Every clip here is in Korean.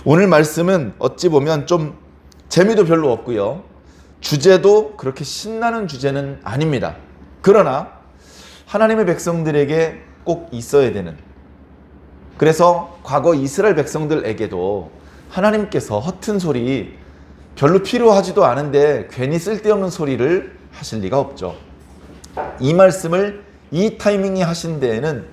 오늘 말씀은 어찌 보면 좀 재미도 별로 없고요. 주제도 그렇게 신나는 주제는 아닙니다. 그러나 하나님의 백성들에게 꼭 있어야 되는, 그래서 과거 이스라엘 백성들에게도 하나님께서 허튼 소리, 별로 필요하지도 않은데 괜히 쓸데없는 소리를 하실 리가 없죠. 이 말씀을 이 타이밍에 하신 데에는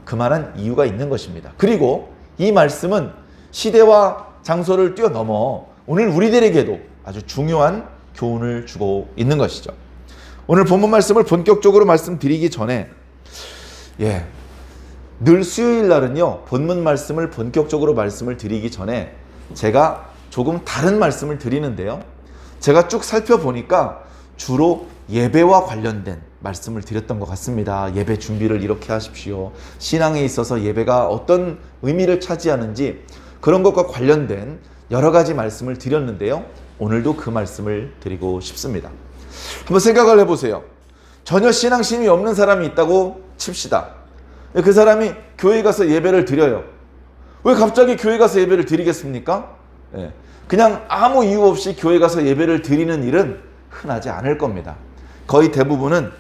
그만한 이유가 있는 것입니다. 그리고 이 말씀은 시대와 장소를 뛰어넘어 오늘 우리들에게도 아주 중요한 교훈을 주고 있는 것이죠. 오늘 본문 말씀을 본격적으로 말씀드리기 전에, 늘 수요일 날은요, 본문 말씀을 본격적으로 말씀을 드리기 전에 제가 조금 다른 말씀을 드리는데요. 제가 쭉 살펴보니까 주로 예배와 관련된 말씀을 드렸던 것 같습니다. 예배 준비를 이렇게 하십시오. 신앙에 있어서 예배가 어떤 의미를 차지하는지 그런 것과 관련된 여러 가지 말씀을 드렸는데요. 오늘도 그 말씀을 드리고 싶습니다. 한번 생각을 해보세요. 전혀 신앙심이 없는 사람이 있다고 칩시다. 그 사람이 교회에 가서 예배를 드려요. 왜 갑자기 교회 가서 예배를 드리겠습니까? 그냥 아무 이유 없이 교회 가서 예배를 드리는 일은 흔하지 않을 겁니다. 거의 대부분은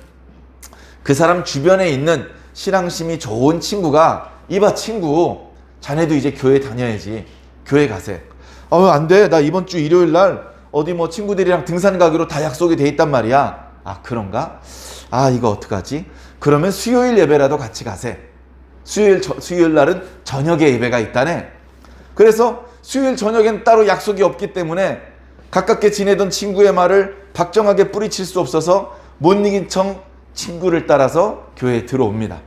그 사람 주변에 있는 신앙심이 좋은 친구가, 이봐 친구, 자네도 이제 교회 다녀야지. 교회 가세. 안 돼. 나 이번 주 일요일 날 어디 뭐 친구들이랑 등산 가기로 다 약속이 돼 있단 말이야. 아, 그런가? 이거 어떡하지? 그러면 수요일 예배라도 같이 가세. 수요일 날은 저녁에 예배가 있다네. 그래서 수요일 저녁엔 따로 약속이 없기 때문에 가깝게 지내던 친구의 말을 박정하게 뿌리칠 수 없어서 못 이긴 척 친구를 따라서 교회에 들어옵니다.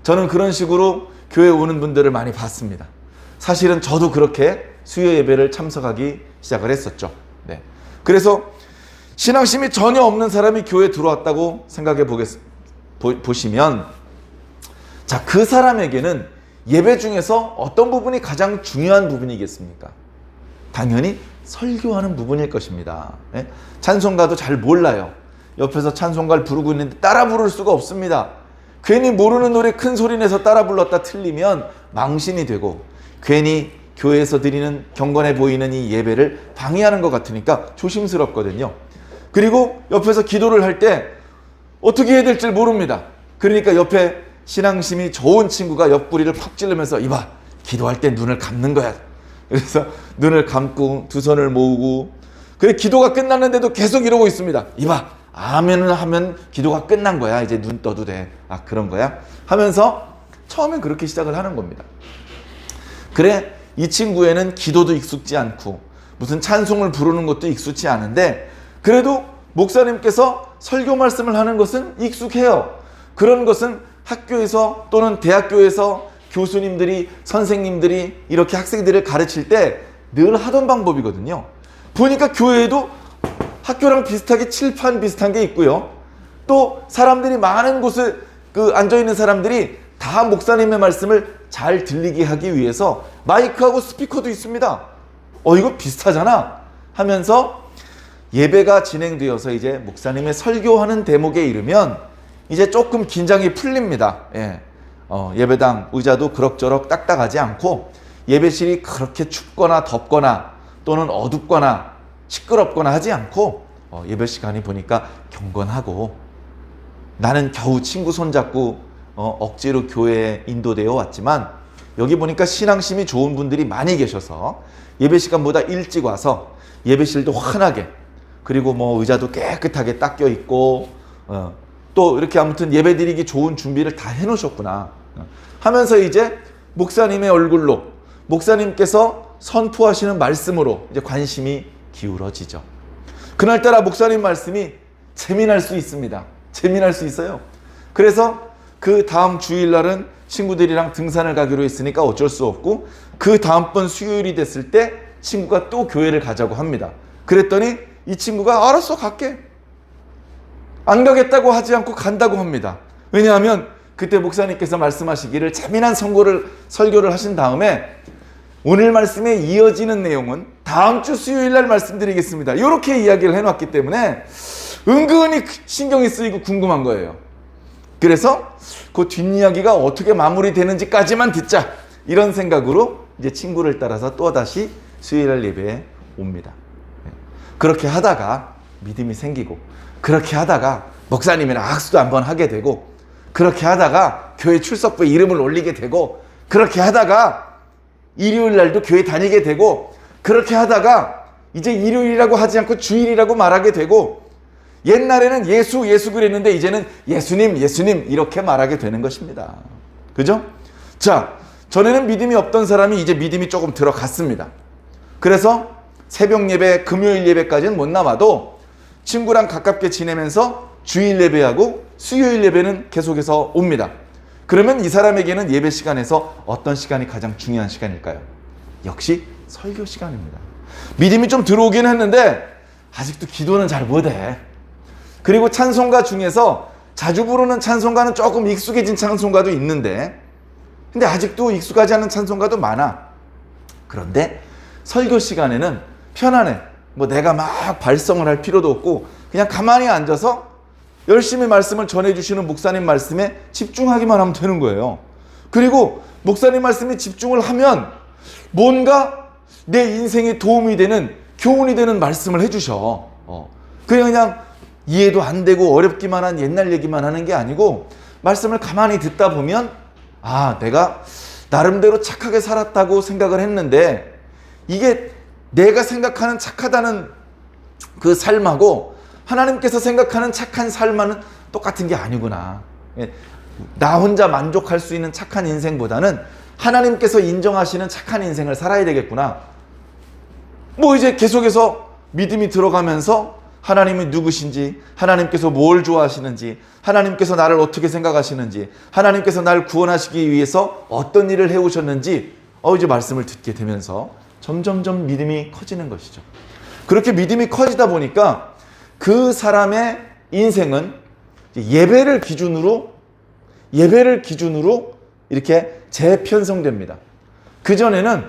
저는 그런 식으로 교회에 오는 분들을 많이 봤습니다. 사실은 저도 그렇게 수요 예배를 참석하기 시작을 했었죠. 그래서 신앙심이 전혀 없는 사람이 교회에 들어왔다고 생각해 보시면, 자, 그 사람에게는 예배 중에서 어떤 부분이 가장 중요한 부분이겠습니까? 당연히 설교하는 부분일 것입니다. 찬송가도 잘 몰라요. 옆에서 찬송가를 부르고 있는데 따라 부를 수가 없습니다. 괜히 모르는 노래 큰 소리 내서 따라 불렀다 틀리면 망신이 되고, 괜히 교회에서 드리는 경건해 보이는 이 예배를 방해하는 것 같으니까 조심스럽거든요. 그리고 옆에서 기도를 할 때 어떻게 해야 될지 모릅니다. 그러니까 옆에 신앙심이 좋은 친구가 옆구리를 팍 찌르면서, 이봐, 기도할 때 눈을 감는 거야. 그래서 눈을 감고 두 손을 모으고, 그래 기도가 끝났는데도 계속 이러고 있습니다. 이봐, 아멘을 하면 기도가 끝난 거야. 이제 눈 떠도 돼. 아, 그런 거야? 하면서 처음엔 그렇게 시작을 하는 겁니다. 그래, 이 친구에는 기도도 익숙지 않고 무슨 찬송을 부르는 것도 익숙지 않은데, 그래도 목사님께서 설교 말씀을 하는 것은 익숙해요. 그런 것은 학교에서 또는 대학교에서 교수님들이, 선생님들이 이렇게 학생들을 가르칠 때 늘 하던 방법이거든요. 보니까 교회에도 학교랑 비슷하게 칠판 비슷한 게 있고요. 또 사람들이 많은 곳에 앉아있는 사람들이 다 목사님의 말씀을 잘 들리게 하기 위해서 마이크하고 스피커도 있습니다. 이거 비슷하잖아 하면서 예배가 진행되어서 이제 목사님의 설교하는 대목에 이르면 이제 조금 긴장이 풀립니다. 예배당 의자도 그럭저럭 딱딱하지 않고, 예배실이 그렇게 춥거나 덥거나 또는 어둡거나 시끄럽거나 하지 않고, 예배 시간이 보니까 경건하고, 나는 겨우 친구 손잡고 억지로 교회에 인도되어 왔지만 여기 보니까 신앙심이 좋은 분들이 많이 계셔서 예배 시간보다 일찍 와서 예배실도 환하게, 그리고 뭐 의자도 깨끗하게 닦여 있고, 또 이렇게 아무튼 예배드리기 좋은 준비를 다 해놓으셨구나 하면서 이제 목사님의 얼굴로, 목사님께서 선포하시는 말씀으로 이제 관심이 기울어지죠. 그날따라 목사님 말씀이 재미날 수 있습니다. 재미날 수 있어요. 그래서 그 다음 주일날은 친구들이랑 등산을 가기로 했으니까 어쩔 수 없고, 그 다음번 수요일이 됐을 때 친구가 또 교회를 가자고 합니다. 그랬더니 이 친구가 알았어, 갈게. 안 가겠다고 하지 않고 간다고 합니다. 왜냐하면 그때 목사님께서 말씀하시기를 재미난 설교를 하신 다음에 오늘 말씀에 이어지는 내용은 다음 주 수요일 날 말씀드리겠습니다. 이렇게 이야기를 해놨기 때문에 은근히 신경이 쓰이고 궁금한 거예요. 그래서 그 뒷이야기가 어떻게 마무리되는지까지만 듣자, 이런 생각으로 이제 친구를 따라서 또다시 수요일날 예배에 옵니다. 그렇게 하다가 믿음이 생기고, 그렇게 하다가 목사님이랑 악수도 한번 하게 되고, 그렇게 하다가 교회 출석부에 이름을 올리게 되고, 그렇게 하다가 일요일 날도 교회 다니게 되고, 그렇게 하다가 이제 일요일이라고 하지 않고 주일이라고 말하게 되고, 옛날에는 예수 그랬는데 이제는 예수님 이렇게 말하게 되는 것입니다. 그죠? 자, 전에는 믿음이 없던 사람이 이제 믿음이 조금 들어갔습니다. 그래서 새벽 예배, 금요일 예배까지는 못 남아도 친구랑 가깝게 지내면서 주일 예배하고 수요일 예배는 계속해서 옵니다. 그러면 이 사람에게는 예배 시간에서 어떤 시간이 가장 중요한 시간일까요? 역시 설교 시간입니다. 믿음이 좀 들어오긴 했는데 아직도 기도는 잘 못해. 그리고 찬송가 중에서 자주 부르는 찬송가는 조금 익숙해진 찬송가도 있는데, 근데 아직도 익숙하지 않은 찬송가도 많아. 그런데 설교 시간에는 편안해. 뭐 내가 막 발성을 할 필요도 없고 그냥 가만히 앉아서 열심히 말씀을 전해주시는 목사님 말씀에 집중하기만 하면 되는 거예요. 그리고 목사님 말씀에 집중을 하면 뭔가 내 인생에 도움이 되는, 교훈이 되는 말씀을 해주셔. 그냥 이해도 안 되고 어렵기만 한 옛날 얘기만 하는 게 아니고, 말씀을 가만히 듣다 보면 아, 내가 나름대로 착하게 살았다고 생각을 했는데 이게 내가 생각하는 착하다는 그 삶하고 하나님께서 생각하는 착한 삶과는 똑같은 게 아니구나. 나 혼자 만족할 수 있는 착한 인생보다는 하나님께서 인정하시는 착한 인생을 살아야 되겠구나. 뭐 이제 계속해서 믿음이 들어가면서 하나님이 누구신지, 하나님께서 뭘 좋아하시는지, 하나님께서 나를 어떻게 생각하시는지, 하나님께서 나를 구원하시기 위해서 어떤 일을 해오셨는지 이제 말씀을 듣게 되면서 점점점 믿음이 커지는 것이죠. 그렇게 믿음이 커지다 보니까 그 사람의 인생은 예배를 기준으로 이렇게 재편성됩니다. 그전에는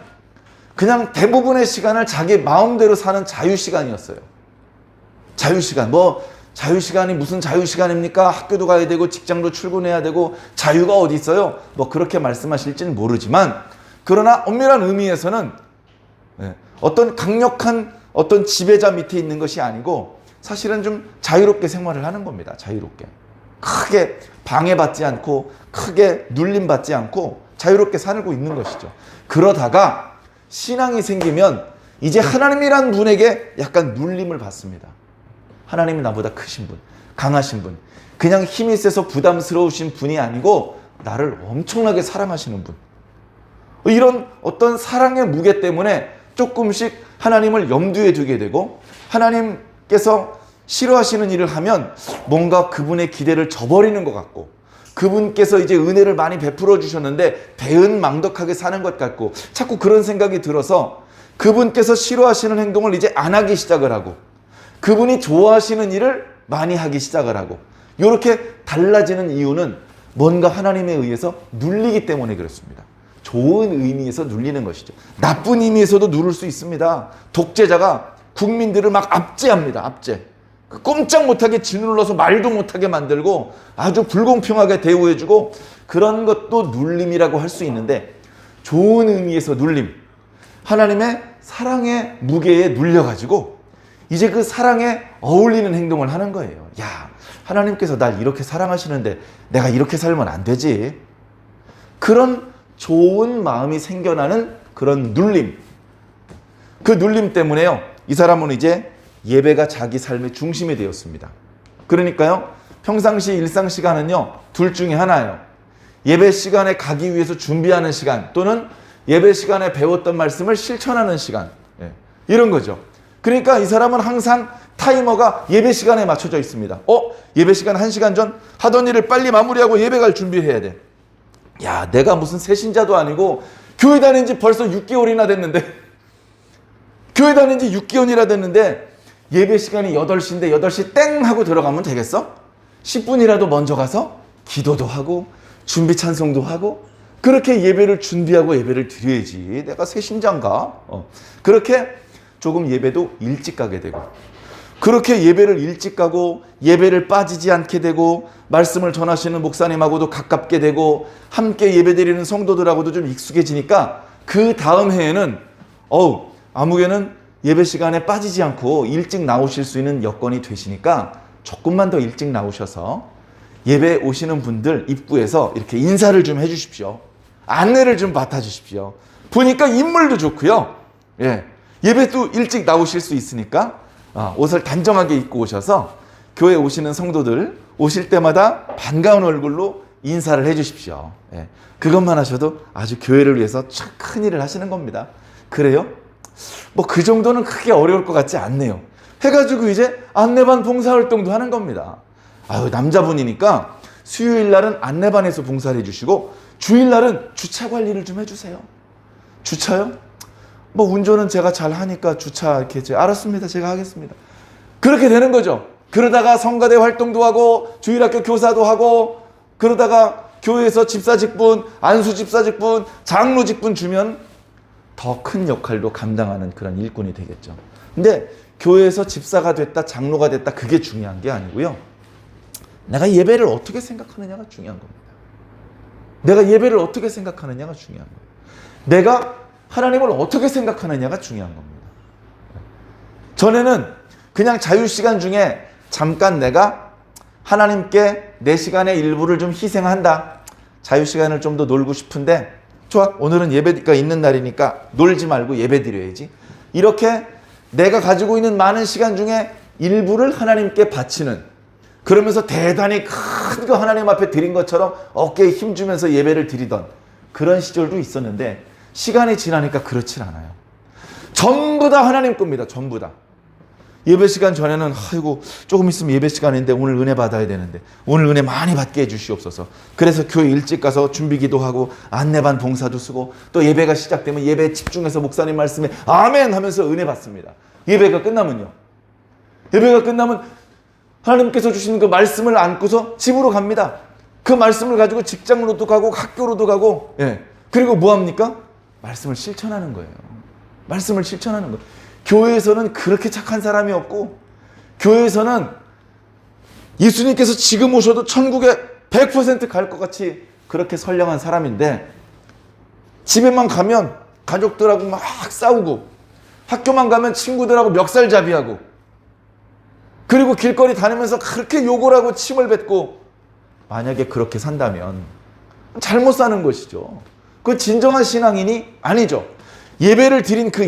그냥 대부분의 시간을 자기 마음대로 사는 자유시간이었어요. 자유시간이 무슨 자유시간입니까? 학교도 가야 되고 직장도 출근해야 되고 자유가 어디 있어요? 뭐 그렇게 말씀하실지는 모르지만, 그러나 엄밀한 의미에서는 어떤 강력한 어떤 지배자 밑에 있는 것이 아니고 사실은 좀 자유롭게 생활을 하는 겁니다. 자유롭게. 크게 방해받지 않고 크게 눌림받지 않고 자유롭게 살고 있는 것이죠. 그러다가 신앙이 생기면 이제 하나님이란 분에게 약간 눌림을 받습니다. 하나님이 나보다 크신 분, 강하신 분, 그냥 힘이 세서 부담스러우신 분이 아니고 나를 엄청나게 사랑하시는 분. 이런 어떤 사랑의 무게 때문에 조금씩 하나님을 염두에 두게 되고, 하나님께서 싫어하시는 일을 하면 뭔가 그분의 기대를 저버리는 것 같고, 그분께서 이제 은혜를 많이 베풀어 주셨는데 배은망덕하게 사는 것 같고, 자꾸 그런 생각이 들어서 그분께서 싫어하시는 행동을 이제 안 하기 시작을 하고, 그분이 좋아하시는 일을 많이 하기 시작을 하고, 이렇게 달라지는 이유는 뭔가 하나님에 의해서 눌리기 때문에 그렇습니다. 좋은 의미에서 눌리는 것이죠. 나쁜 의미에서도 누를 수 있습니다. 독재자가 국민들을 막 압제합니다. 압제. 꼼짝 못하게 짓눌러서 말도 못하게 만들고 아주 불공평하게 대우해주고, 그런 것도 눌림이라고 할 수 있는데, 좋은 의미에서 눌림, 하나님의 사랑의 무게에 눌려가지고 이제 그 사랑에 어울리는 행동을 하는 거예요. 야, 하나님께서 날 이렇게 사랑하시는데 내가 이렇게 살면 안 되지. 그런 좋은 마음이 생겨나는 그런 눌림. 그 눌림 때문에요, 이 사람은 이제 예배가 자기 삶의 중심이 되었습니다. 그러니까요, 평상시 일상 시간은요, 둘 중에 하나예요. 예배 시간에 가기 위해서 준비하는 시간, 또는 예배 시간에 배웠던 말씀을 실천하는 시간, 이런 거죠. 그러니까 이 사람은 항상 타이머가 예배 시간에 맞춰져 있습니다. 예배 시간 1시간 전 하던 일을 빨리 마무리하고 예배 갈 준비를 해야 돼. 야, 내가 무슨 새신자도 아니고 교회 다닌 지 벌써 6개월이나 됐는데 교회 다닌 지 6개월이나 됐는데 예배 시간이 8시인데 8시 땡 하고 들어가면 되겠어? 10분이라도 먼저 가서 기도도 하고 준비 찬송도 하고 그렇게 예배를 준비하고 예배를 드려야지. 내가 새신자인가? 그렇게 조금 예배도 일찍 가게 되고, 그렇게 예배를 일찍 가고 예배를 빠지지 않게 되고, 말씀을 전하시는 목사님하고도 가깝게 되고 함께 예배드리는 성도들하고도 좀 익숙해지니까 그 다음 해에는 아무개는 예배 시간에 빠지지 않고 일찍 나오실 수 있는 여건이 되시니까 조금만 더 일찍 나오셔서 예배 오시는 분들 입구에서 이렇게 인사를 좀 해주십시오. 안내를 좀 맡아주십시오. 보니까 인물도 좋고요. 예배도 일찍 나오실 수 있으니까 옷을 단정하게 입고 오셔서 교회 오시는 성도들 오실 때마다 반가운 얼굴로 인사를 해주십시오. 그것만 하셔도 아주 교회를 위해서 큰 일을 하시는 겁니다. 그래요? 뭐 그 정도는 크게 어려울 것 같지 않네요. 해가지고 이제 안내반 봉사활동도 하는 겁니다. 남자분이니까 수요일 날은 안내반에서 봉사를 해주시고 주일날은 주차 관리를 좀 해주세요. 주차요? 뭐 운전은 제가 잘 하니까 주차 이렇게 알았습니다. 제가 하겠습니다. 그렇게 되는 거죠. 그러다가 성가대 활동도 하고 주일학교 교사도 하고 그러다가 교회에서 집사 직분, 안수 집사 직분, 장로 직분 주면 더 큰 역할도 감당하는 그런 일꾼이 되겠죠. 근데 교회에서 집사가 됐다, 장로가 됐다 그게 중요한 게 아니고요. 내가 예배를 어떻게 생각하느냐가 중요한 겁니다. 내가 예배를 어떻게 생각하느냐가 중요한 거예요. 내가 하나님을 어떻게 생각하느냐가 중요한 겁니다. 전에는 그냥 자유시간 중에 잠깐 내가 하나님께 내 시간의 일부를 좀 희생한다. 자유시간을 좀 더 놀고 싶은데 좋아, 오늘은 예배가 있는 날이니까 놀지 말고 예배 드려야지. 이렇게 내가 가지고 있는 많은 시간 중에 일부를 하나님께 바치는, 그러면서 대단히 큰 거 하나님 앞에 드린 것처럼 어깨에 힘주면서 예배를 드리던 그런 시절도 있었는데 시간이 지나니까 그렇진 않아요. 전부 다 하나님 겁니다. 전부 다. 예배 시간 전에는 조금 있으면 예배 시간인데 오늘 은혜 받아야 되는데 오늘 은혜 많이 받게 해주시옵소서. 그래서 교회 일찍 가서 준비기도 하고 안내반 봉사도 쓰고 또 예배가 시작되면 예배에 집중해서 목사님 말씀에 아멘 하면서 은혜 받습니다. 예배가 끝나면 하나님께서 주시는 그 말씀을 안고서 집으로 갑니다. 그 말씀을 가지고 직장으로도 가고 학교로도 가고 그리고 뭐합니까? 말씀을 실천하는 거예요. 말씀을 실천하는 거예요. 교회에서는 그렇게 착한 사람이 없고 교회에서는 예수님께서 지금 오셔도 천국에 100% 갈 것 같이 그렇게 선량한 사람인데 집에만 가면 가족들하고 막 싸우고 학교만 가면 친구들하고 멱살잡이하고 그리고 길거리 다니면서 그렇게 욕을 하고 침을 뱉고 만약에 그렇게 산다면 잘못 사는 것이죠. 그 진정한 신앙인이 아니죠. 예배를 드린 그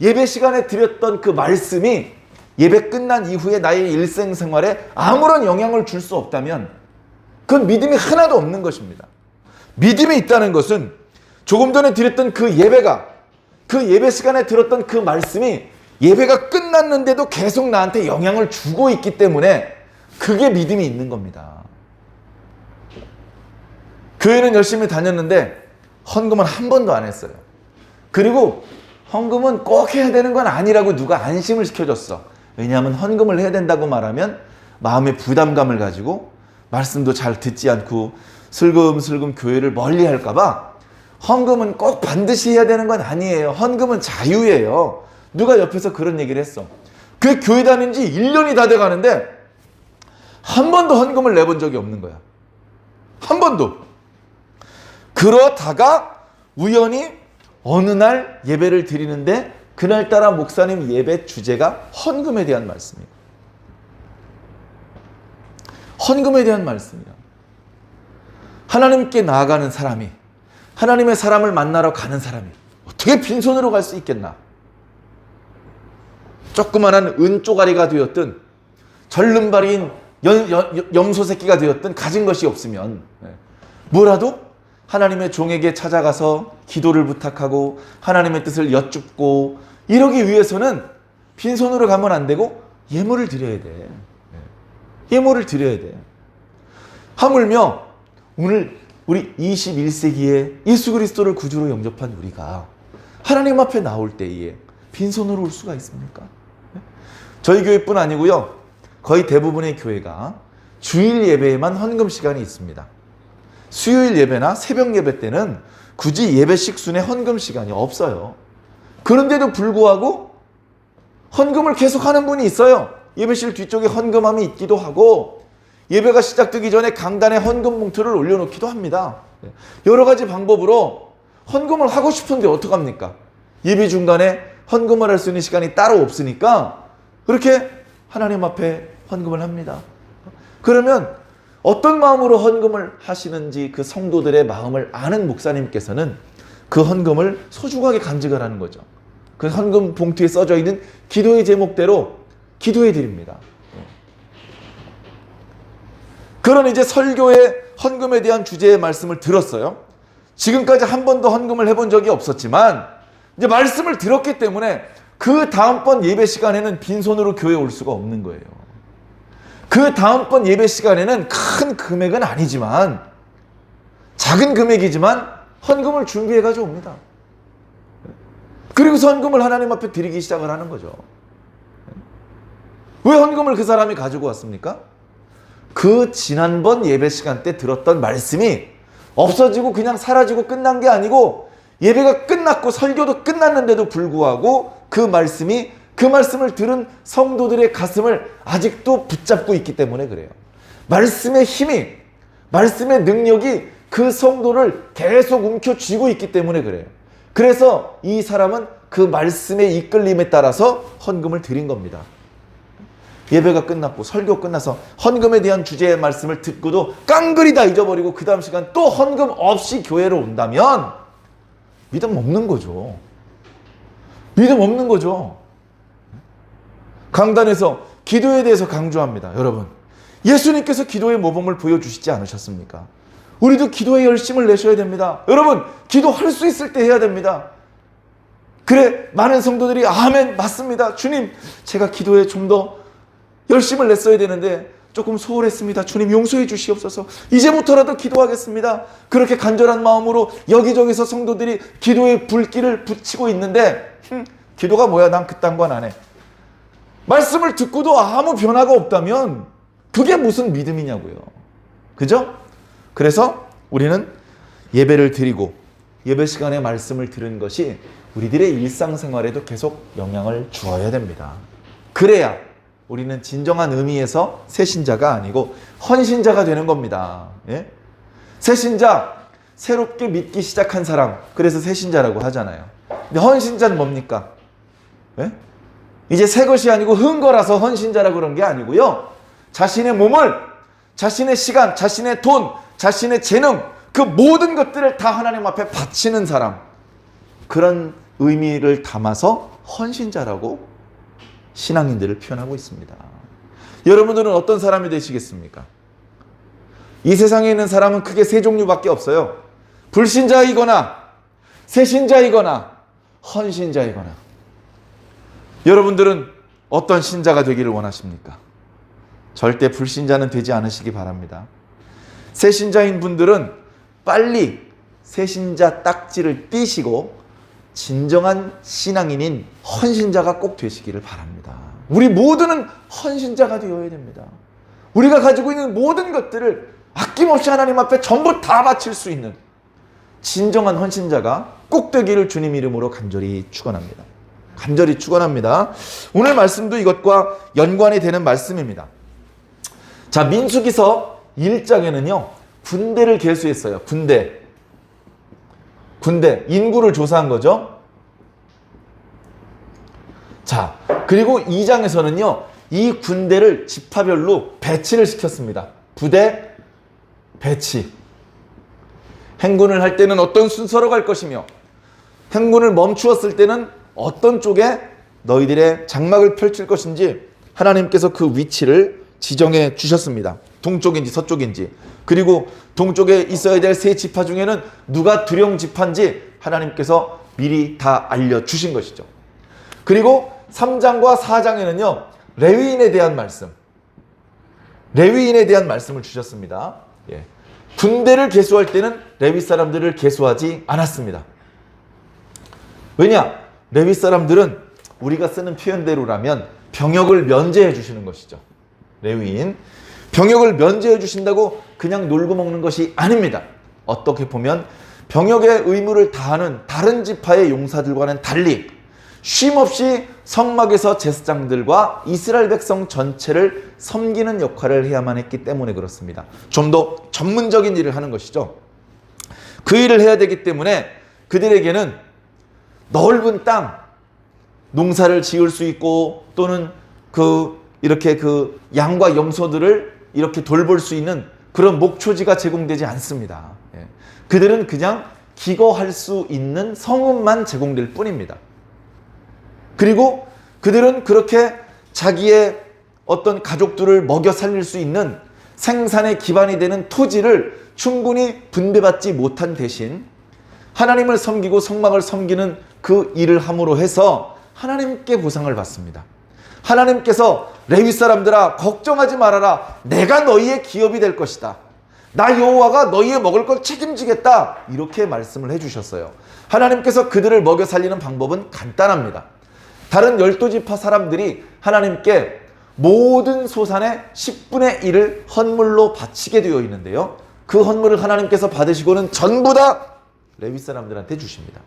예배 시간에 드렸던 그 말씀이 예배 끝난 이후에 나의 일생생활에 아무런 영향을 줄 수 없다면 그건 믿음이 하나도 없는 것입니다. 믿음이 있다는 것은 조금 전에 드렸던 그 예배 시간에 들었던 그 말씀이 예배가 끝났는데도 계속 나한테 영향을 주고 있기 때문에 그게 믿음이 있는 겁니다. 교회는 열심히 다녔는데 헌금은 한 번도 안 했어요. 그리고 헌금은 꼭 해야 되는 건 아니라고 누가 안심을 시켜줬어. 왜냐하면 헌금을 해야 된다고 말하면 마음의 부담감을 가지고 말씀도 잘 듣지 않고 슬금슬금 교회를 멀리 할까 봐 헌금은 꼭 반드시 해야 되는 건 아니에요. 헌금은 자유예요. 누가 옆에서 그런 얘기를 했어. 그 교회 다닌 지 1년이 다 돼가는데 한 번도 헌금을 내본 적이 없는 거야. 한 번도. 그러다가 우연히 어느 날 예배를 드리는데 그날따라 목사님 예배 주제가 헌금에 대한 말씀이에요. 헌금에 대한 말씀이에요. 하나님께 나아가는 사람이, 하나님의 사람을 만나러 가는 사람이 어떻게 빈손으로 갈 수 있겠나? 조그만한 은쪼가리가 되었든 절름발이인 염소 새끼가 되었든 가진 것이 없으면 뭐라도 하나님의 종에게 찾아가서 기도를 부탁하고 하나님의 뜻을 여쭙고 이러기 위해서는 빈손으로 가면 안 되고 예물을 드려야 돼. 예물을 드려야 돼. 하물며 오늘 우리 21세기에 예수 그리스도를 구주로 영접한 우리가 하나님 앞에 나올 때에 빈손으로 올 수가 있습니까? 저희 교회뿐 아니고요. 거의 대부분의 교회가 주일 예배에만 헌금 시간이 있습니다. 수요일 예배나 새벽 예배 때는 굳이 예배 식순에 헌금 시간이 없어요. 그런데도 불구하고 헌금을 계속하는 분이 있어요. 예배실 뒤쪽에 헌금함이 있기도 하고 예배가 시작되기 전에 강단에 헌금 봉투를 올려놓기도 합니다. 여러 가지 방법으로 헌금을 하고 싶은데 어떡합니까? 예배 중간에 헌금을 할 수 있는 시간이 따로 없으니까 그렇게 하나님 앞에 헌금을 합니다. 그러면 어떤 마음으로 헌금을 하시는지 그 성도들의 마음을 아는 목사님께서는 그 헌금을 소중하게 간직을 하는 거죠. 그 헌금 봉투에 써져 있는 기도의 제목대로 기도해 드립니다. 그런 이제 설교의 헌금에 대한 주제의 말씀을 들었어요. 지금까지 한 번도 헌금을 해본 적이 없었지만 이제 말씀을 들었기 때문에 그 다음번 예배 시간에는 빈손으로 교회에 올 수가 없는 거예요. 그 다음번 예배 시간에는 큰 금액은 아니지만 작은 금액이지만 헌금을 준비해 가지고 옵니다. 그리고서 헌금을 하나님 앞에 드리기 시작을 하는 거죠. 왜 헌금을 그 사람이 가지고 왔습니까? 그 지난번 예배 시간 때 들었던 말씀이 없어지고 그냥 사라지고 끝난 게 아니고 예배가 끝났고 설교도 끝났는데도 불구하고 그 말씀을 들은 성도들의 가슴을 아직도 붙잡고 있기 때문에 그래요. 말씀의 힘이, 말씀의 능력이 그 성도를 계속 움켜쥐고 있기 때문에 그래요. 그래서 이 사람은 그 말씀의 이끌림에 따라서 헌금을 드린 겁니다. 예배가 끝났고 설교 끝나서 헌금에 대한 주제의 말씀을 듣고도 깡그리 다 잊어버리고 그 다음 시간 또 헌금 없이 교회로 온다면 믿음 없는 거죠. 믿음 없는 거죠. 강단에서 기도에 대해서 강조합니다. 여러분, 예수님께서 기도의 모범을 보여주시지 않으셨습니까? 우리도 기도에 열심을 내셔야 됩니다. 여러분, 기도할 수 있을 때 해야 됩니다. 그래, 많은 성도들이 아멘, 맞습니다. 주님, 제가 기도에 좀 더 열심을 냈어야 되는데 조금 소홀했습니다. 주님 용서해 주시옵소서. 이제부터라도 기도하겠습니다. 그렇게 간절한 마음으로 여기저기서 성도들이 기도의 불길을 붙이고 있는데 기도가 뭐야? 난 그딴 건 안 해. 말씀을 듣고도 아무 변화가 없다면 그게 무슨 믿음이냐고요. 그죠? 그래서 우리는 예배를 드리고 예배 시간에 말씀을 들은 것이 우리들의 일상생활에도 계속 영향을 주어야 됩니다. 그래야 우리는 진정한 의미에서 새신자가 아니고 헌신자가 되는 겁니다. 예? 새신자, 새롭게 믿기 시작한 사람, 그래서 새신자라고 하잖아요. 근데 헌신자는 뭡니까? 예? 이제 새 것이 아니고 흔 거라서 헌신자라고 그런 게 아니고요. 자신의 몸을, 자신의 시간, 자신의 돈, 자신의 재능, 그 모든 것들을 다 하나님 앞에 바치는 사람, 그런 의미를 담아서 헌신자라고 신앙인들을 표현하고 있습니다. 여러분들은 어떤 사람이 되시겠습니까? 이 세상에 있는 사람은 크게 세 종류밖에 없어요. 불신자이거나 새신자이거나 헌신자이거나. 여러분들은 어떤 신자가 되기를 원하십니까? 절대 불신자는 되지 않으시기 바랍니다. 새신자인 분들은 빨리 새신자 딱지를 띄시고 진정한 신앙인인 헌신자가 꼭 되시기를 바랍니다. 우리 모두는 헌신자가 되어야 됩니다. 우리가 가지고 있는 모든 것들을 아낌없이 하나님 앞에 전부 다 바칠 수 있는 진정한 헌신자가 꼭 되기를 주님 이름으로 간절히 축원합니다. 간절히 축원합니다. 오늘 말씀도 이것과 연관이 되는 말씀입니다. 자, 민수기서 1장에는요 군대를 계수했어요. 군대, 인구를 조사한 거죠. 자, 그리고 2장에서는요 이 군대를 지파별로 배치를 시켰습니다. 부대 배치. 행군을 할 때는 어떤 순서로 갈 것이며 행군을 멈추었을 때는 어떤 쪽에 너희들의 장막을 펼칠 것인지 하나님께서 그 위치를 지정해 주셨습니다. 동쪽인지 서쪽인지. 그리고 동쪽에 있어야 될 세 지파 중에는 누가 두령 지파인지 하나님께서 미리 다 알려주신 것이죠. 그리고 3장과 4장에는요 레위인에 대한 말씀을 주셨습니다. 예. 군대를 계수할 때는 레위 사람들을 계수하지 않았습니다. 왜냐? 레위 사람들은 우리가 쓰는 표현대로라면 병역을 면제해 주시는 것이죠. 레위인. 병역을 면제해 주신다고 그냥 놀고 먹는 것이 아닙니다. 어떻게 보면 병역의 의무를 다하는 다른 지파의 용사들과는 달리 쉼없이 성막에서 제사장들과 이스라엘 백성 전체를 섬기는 역할을 해야만 했기 때문에 그렇습니다. 좀 더 전문적인 일을 하는 것이죠. 그 일을 해야 되기 때문에 그들에게는 넓은 땅, 농사를 지을 수 있고 또는 이렇게 양과 염소들을 이렇게 돌볼 수 있는 그런 목초지가 제공되지 않습니다. 그들은 그냥 기거할 수 있는 성읍만 제공될 뿐입니다. 그리고 그들은 그렇게 자기의 어떤 가족들을 먹여 살릴 수 있는 생산의 기반이 되는 토지를 충분히 분배받지 못한 대신 하나님을 섬기고 성막을 섬기는 그 일을 함으로 해서 하나님께 보상을 받습니다. 하나님께서 레위 사람들아 걱정하지 말아라. 내가 너희의 기업이 될 것이다. 나 여호와가 너희의 먹을 걸 책임지겠다. 이렇게 말씀을 해주셨어요. 하나님께서 그들을 먹여 살리는 방법은 간단합니다. 다른 12지파 사람들이 하나님께 모든 소산의 10분의 1을 헌물로 바치게 되어 있는데요. 그 헌물을 하나님께서 받으시고는 전부 다 레위 사람들한테 주십니다.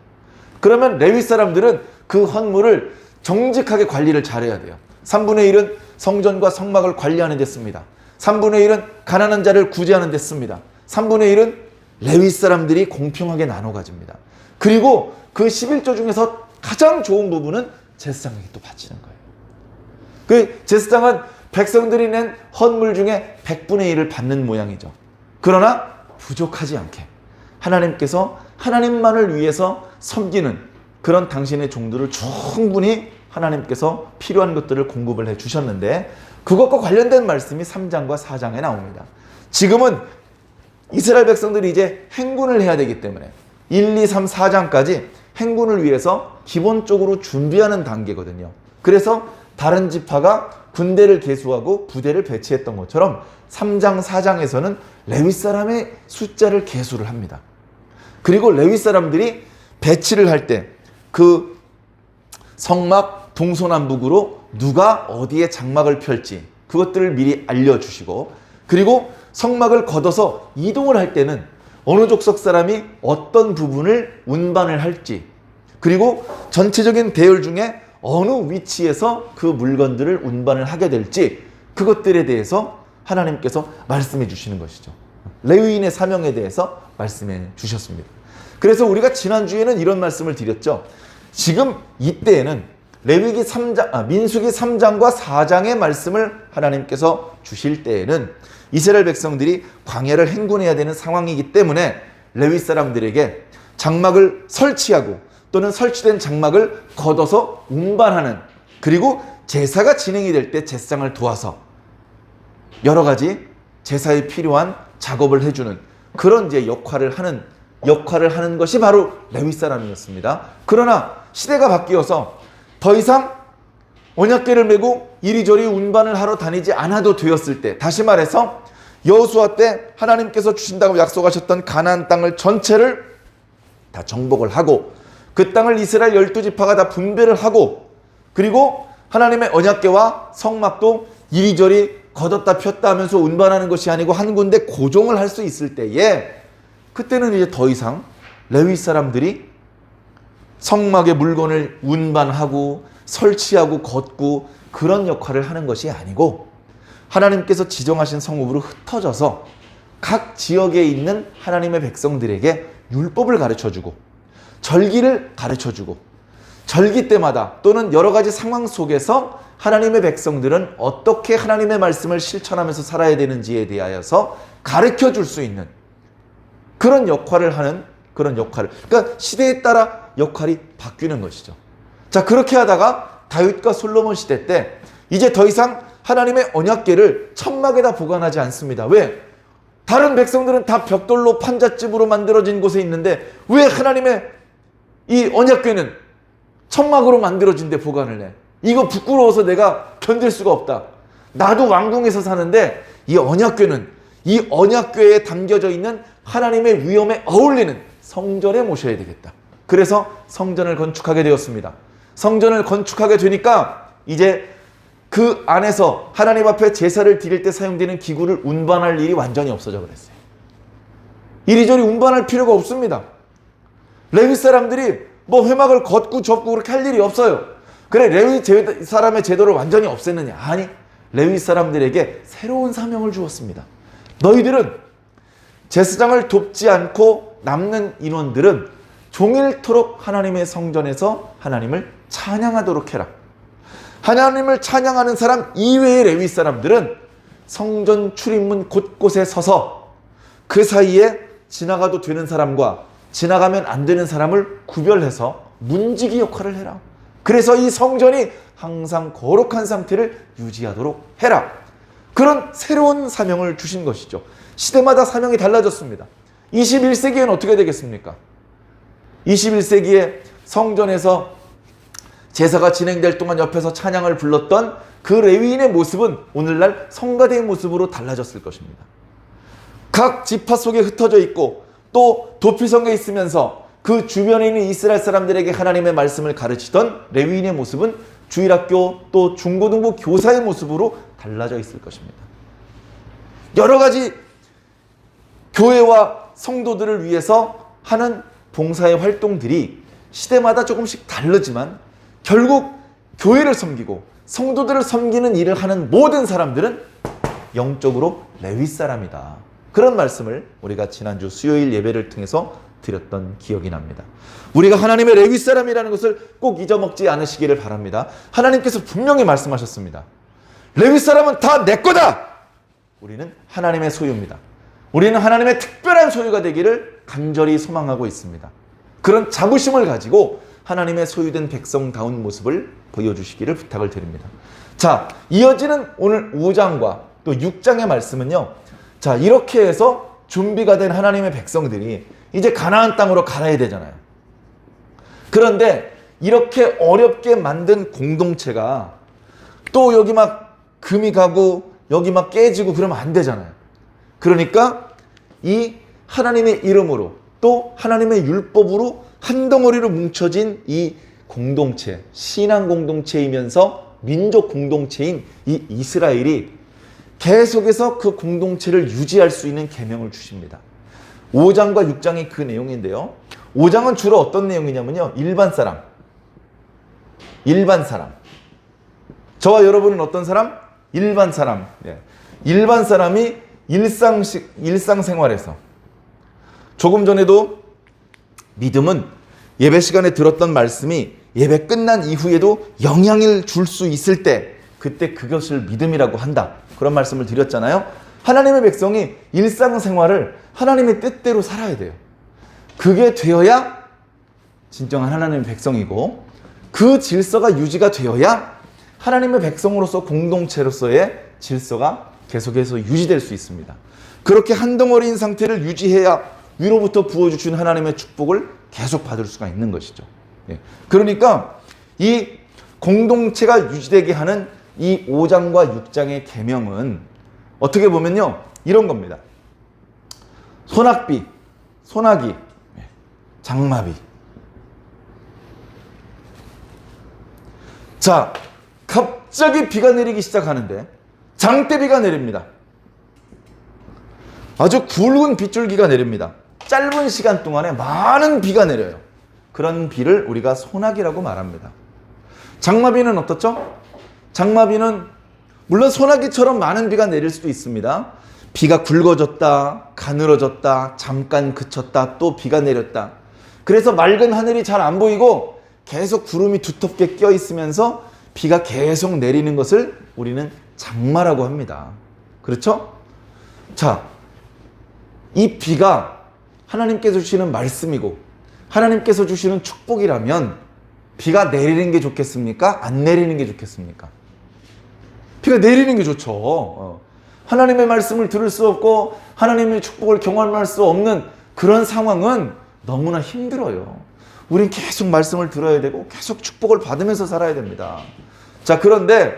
그러면 레위 사람들은 그 헌물을 정직하게 관리를 잘해야 돼요. 3분의 1은 성전과 성막을 관리하는 데 씁니다. 3분의 1은 가난한 자를 구제하는 데 씁니다. 3분의 1은 레위 사람들이 공평하게 나눠 가집니다. 그리고 그 11조 중에서 가장 좋은 부분은 제사장에게 또 바치는 거예요. 그 제사장은 백성들이 낸 헌물 중에 100분의 1을 받는 모양이죠. 그러나 부족하지 않게 하나님께서 하나님만을 위해서 섬기는 그런 당신의 종들을 충분히 하나님께서 필요한 것들을 공급을 해 주셨는데 그것과 관련된 말씀이 3장과 4장에 나옵니다. 지금은 이스라엘 백성들이 이제 행군을 해야 되기 때문에 1, 2, 3, 4장까지 행군을 위해서 기본적으로 준비하는 단계거든요. 그래서 다른 지파가 군대를 계수하고 부대를 배치했던 것처럼 3장, 4장에서는 레위 사람의 숫자를 계수를 합니다. 그리고 레위 사람들이 배치를 할 때 그 성막 동서남북으로 누가 어디에 장막을 펼지 그것들을 미리 알려주시고 그리고 성막을 걷어서 이동을 할 때는 어느 족속 사람이 어떤 부분을 운반을 할지 그리고 전체적인 대열 중에 어느 위치에서 그 물건들을 운반을 하게 될지 그것들에 대해서 하나님께서 말씀해 주시는 것이죠. 레위인의 사명에 대해서 말씀해 주셨습니다. 그래서 우리가 지난주에는 이런 말씀을 드렸죠. 지금 이때에는 민수기 3장과 4장의 말씀을 하나님께서 주실 때에는 이스라엘 백성들이 광야를 행군해야 되는 상황이기 때문에 레위 사람들에게 장막을 설치하고 또는 설치된 장막을 걷어서 운반하는 그리고 제사가 진행이 될 때 제사장을 도와서 여러 가지 제사에 필요한 작업을 해주는 그런 이제 역할을 하는 것이 바로 레위 사람이었습니다. 그러나 시대가 바뀌어서 더 이상 언약궤를 메고 이리저리 운반을 하러 다니지 않아도 되었을 때 다시 말해서 여호수아 때 하나님께서 주신다고 약속하셨던 가나안 땅을 전체를 다 정복을 하고 그 땅을 이스라엘 12지파가 다 분배를 하고 그리고 하나님의 언약궤와 성막도 이리저리 걷었다 폈다 하면서 운반하는 것이 아니고 한 군데 고정을 할 수 있을 때에 그때는 이제 더 이상 레위 사람들이 성막의 물건을 운반하고 설치하고 걷고 그런 역할을 하는 것이 아니고 하나님께서 지정하신 성읍으로 흩어져서 각 지역에 있는 하나님의 백성들에게 율법을 가르쳐주고 절기를 가르쳐주고 절기 때마다 또는 여러 가지 상황 속에서 하나님의 백성들은 어떻게 하나님의 말씀을 실천하면서 살아야 되는지에 대하여서 가르쳐줄 수 있는 그런 역할을 하는 그런 역할을 그러니까 시대에 따라 역할이 바뀌는 것이죠. 자 그렇게 하다가 다윗과 솔로몬 시대 때 이제 더 이상 하나님의 언약궤를 천막에다 보관하지 않습니다. 왜? 다른 백성들은 다 벽돌로 판잣집으로 만들어진 곳에 있는데 왜 하나님의 이 언약궤는 천막으로 만들어진 데 보관을 해? 이거 부끄러워서 내가 견딜 수가 없다. 나도 왕궁에서 사는데 이 언약궤는 이 언약궤에 담겨져 있는 하나님의 위엄에 어울리는 성전에 모셔야 되겠다. 그래서 성전을 건축하게 되었습니다. 성전을 건축하게 되니까 이제 그 안에서 하나님 앞에 제사를 드릴 때 사용되는 기구를 운반할 일이 완전히 없어져 버렸어요. 이리저리 운반할 필요가 없습니다. 레위 사람들이 뭐 회막을 걷고 접고 그렇게 할 일이 없어요. 그래 레위 사람의 제도를 완전히 없앴느냐? 아니, 레위 사람들에게 새로운 사명을 주었습니다. 너희들은 제사장을 돕지 않고 남는 인원들은 종일토록 하나님의 성전에서 하나님을 찬양하도록 해라. 하나님을 찬양하는 사람 이외의 레위 사람들은 성전 출입문 곳곳에 서서 그 사이에 지나가도 되는 사람과 지나가면 안 되는 사람을 구별해서 문지기 역할을 해라. 그래서 이 성전이 항상 거룩한 상태를 유지하도록 해라. 그런 새로운 사명을 주신 것이죠. 시대마다 사명이 달라졌습니다. 21세기에는 어떻게 되겠습니까? 21세기에 성전에서 제사가 진행될 동안 옆에서 찬양을 불렀던 그 레위인의 모습은 오늘날 성가대의 모습으로 달라졌을 것입니다. 각 지파 속에 흩어져 있고 또 도피성에 있으면서 그 주변에 있는 이스라엘 사람들에게 하나님의 말씀을 가르치던 레위인의 모습은 주일학교 또 중고등부 교사의 모습으로 달라져 있을 것입니다. 여러 가지 교회와 성도들을 위해서 하는 봉사의 활동들이 시대마다 조금씩 다르지만 결국 교회를 섬기고 성도들을 섬기는 일을 하는 모든 사람들은 영적으로 레위 사람이다. 그런 말씀을 우리가 지난주 수요일 예배를 통해서 드렸던 기억이 납니다. 우리가 하나님의 레위 사람이라는 것을 꼭 잊어먹지 않으시기를 바랍니다. 하나님께서 분명히 말씀하셨습니다. 레위 사람은 다 내 거다! 우리는 하나님의 소유입니다. 우리는 하나님의 특별한 소유가 되기를 간절히 소망하고 있습니다. 그런 자부심을 가지고 하나님의 소유된 백성다운 모습을 보여주시기를 부탁을 드립니다. 자, 이어지는 오늘 5장과 또 6장의 말씀은요. 자, 이렇게 해서 준비가 된 하나님의 백성들이 이제 가나안 땅으로 가야 되잖아요. 그런데 이렇게 어렵게 만든 공동체가 또 여기 막 금이 가고 여기 막 깨지고 그러면 안 되잖아요. 그러니까 이 하나님의 이름으로 또 하나님의 율법으로 한 덩어리로 뭉쳐진 이 공동체, 신앙 공동체이면서 민족 공동체인 이 이스라엘이 계속해서 그 공동체를 유지할 수 있는 계명을 주십니다. 5장과 6장이 그 내용인데요. 5장은 주로 어떤 내용이냐면요. 일반 사람. 저와 여러분은 어떤 사람? 일반 사람. 일반 사람이 일상생활에서 조금 전에도 믿음은 예배 시간에 들었던 말씀이 예배 끝난 이후에도 영향을 줄 수 있을 때 그때 그것을 믿음이라고 한다. 그런 말씀을 드렸잖아요. 하나님의 백성이 일상생활을 하나님의 뜻대로 살아야 돼요. 그게 되어야 진정한 하나님의 백성이고 그 질서가 유지가 되어야 하나님의 백성으로서 공동체로서의 질서가 계속해서 유지될 수 있습니다. 그렇게 한 덩어리인 상태를 유지해야 위로부터 부어주신 하나님의 축복을 계속 받을 수가 있는 것이죠. 그러니까 이 공동체가 유지되게 하는 이 5장과 6장의 계명은 어떻게 보면요. 이런 겁니다. 소낙비, 소나기, 장마비. 자, 갑자기 비가 내리기 시작하는데 장대비가 내립니다. 아주 굵은 빗줄기가 내립니다. 짧은 시간 동안에 많은 비가 내려요. 그런 비를 우리가 소나기라고 말합니다. 장마비는 어떻죠? 장마비는 물론 소나기처럼 많은 비가 내릴 수도 있습니다. 비가 굵어졌다, 가늘어졌다, 잠깐 그쳤다, 또 비가 내렸다. 그래서 맑은 하늘이 잘 안 보이고 계속 구름이 두텁게 껴 있으면서 비가 계속 내리는 것을 우리는 장마라고 합니다. 그렇죠? 자, 이 비가 하나님께서 주시는 말씀이고 하나님께서 주시는 축복이라면 비가 내리는 게 좋겠습니까? 안 내리는 게 좋겠습니까? 비가 내리는 게 좋죠. 하나님의 말씀을 들을 수 없고 하나님의 축복을 경험할 수 없는 그런 상황은 너무나 힘들어요. 우린 계속 말씀을 들어야 되고 계속 축복을 받으면서 살아야 됩니다. 자, 그런데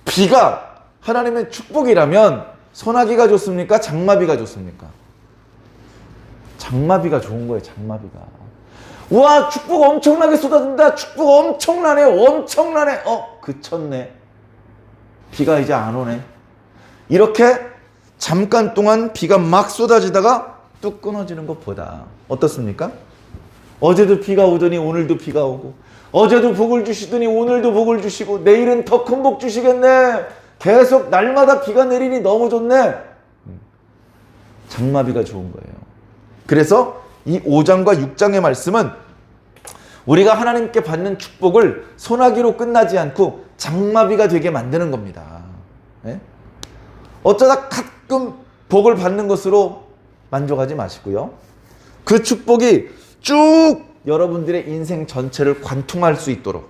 비가 하나님의 축복이라면 소나기가 좋습니까? 장마비가 좋습니까? 장마비가 좋은 거예요. 장마비가. 와, 축복 엄청나게 쏟아진다. 축복 엄청나네. 엄청나네. 그쳤네. 비가 이제 안 오네. 이렇게 잠깐 동안 비가 막 쏟아지다가 뚝 끊어지는 것보다 어떻습니까? 어제도 비가 오더니 오늘도 비가 오고 어제도 복을 주시더니 오늘도 복을 주시고 내일은 더 큰 복 주시겠네. 계속 날마다 비가 내리니 너무 좋네. 장마비가 좋은 거예요. 그래서 이 5장과 6장의 말씀은 우리가 하나님께 받는 축복을 소나기로 끝나지 않고 장마비가 되게 만드는 겁니다. 예? 어쩌다 가끔 복을 받는 것으로 만족하지 마시고요. 그 축복이 쭉 여러분들의 인생 전체를 관통할 수 있도록,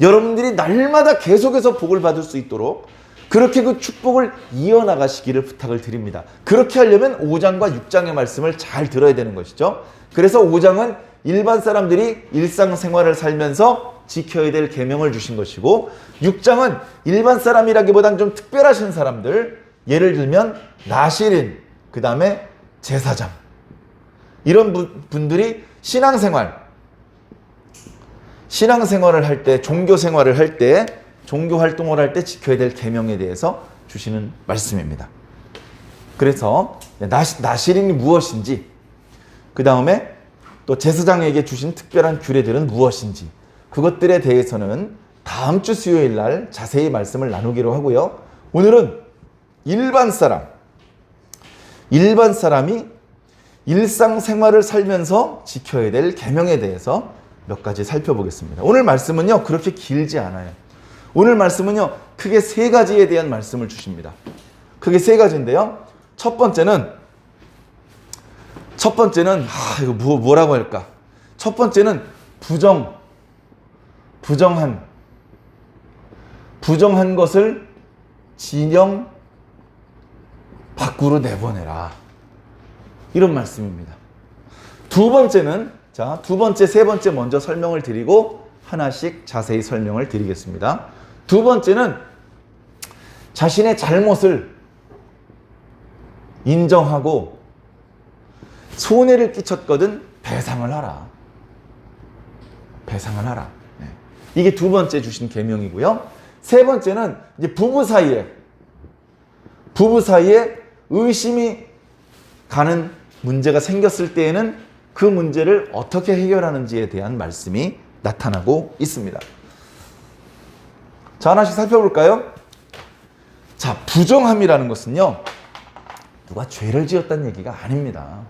여러분들이 날마다 계속해서 복을 받을 수 있도록 그렇게 그 축복을 이어나가시기를 부탁을 드립니다. 그렇게 하려면 5장과 6장의 말씀을 잘 들어야 되는 것이죠. 그래서 5장은 일반 사람들이 일상생활을 살면서 지켜야 될 계명을 주신 것이고, 6장은 일반 사람이라기보단 좀 특별하신 사람들, 예를 들면 나시린, 그 다음에 제사장, 이런 분들이 신앙생활을 할 때, 종교생활을 할 때, 종교 활동을 할 때 지켜야 될 계명에 대해서 주시는 말씀입니다. 그래서 나시린이 무엇인지, 그 다음에 또 제사장에게 주신 특별한 규례들은 무엇인지, 그것들에 대해서는 다음 주 수요일 날 자세히 말씀을 나누기로 하고요. 오늘은 일반 사람이 일상생활을 살면서 지켜야 될 계명에 대해서 몇 가지 살펴보겠습니다. 오늘 말씀은요, 그렇게 길지 않아요. 오늘 말씀은요, 크게 3가지에 대한 말씀을 주십니다. 크게 3가지인데요. 첫 번째는 이거 뭐라고 할까? 첫 번째는 부정한 것을 진영 밖으로 내보내라. 이런 말씀입니다. 두 번째, 세 번째 먼저 설명을 드리고 하나씩 자세히 설명을 드리겠습니다. 두 번째는 자신의 잘못을 인정하고 손해를 끼쳤거든 배상을 하라. 네. 이게 두 번째 주신 계명이고요. 세 번째는 이제 부부 사이에 의심이 가는 문제가 생겼을 때에는 그 문제를 어떻게 해결하는지에 대한 말씀이 나타나고 있습니다. 자, 하나씩 살펴볼까요? 자, 부정함이라는 것은요, 누가 죄를 지었다는 얘기가 아닙니다.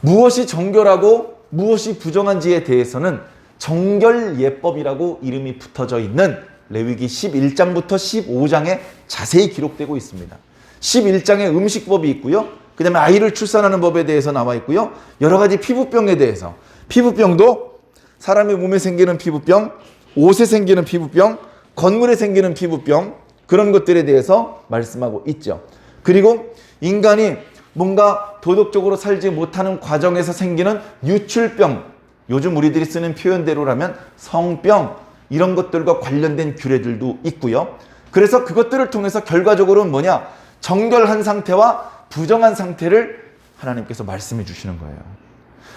무엇이 정결하고 무엇이 부정한지에 대해서는 정결예법이라고 이름이 붙어져 있는 레위기 11장부터 15장에 자세히 기록되고 있습니다. 11장에 음식법이 있고요. 그 다음에 아이를 출산하는 법에 대해서 나와 있고요. 여러 가지 피부병에 대해서, 피부병도 사람의 몸에 생기는 피부병, 옷에 생기는 피부병, 건물에 생기는 피부병, 그런 것들에 대해서 말씀하고 있죠. 그리고 인간이 뭔가 도덕적으로 살지 못하는 과정에서 생기는 유출병, 요즘 우리들이 쓰는 표현대로라면 성병, 이런 것들과 관련된 규례들도 있고요. 그래서 그것들을 통해서 결과적으로는 뭐냐? 정결한 상태와 부정한 상태를 하나님께서 말씀해 주시는 거예요.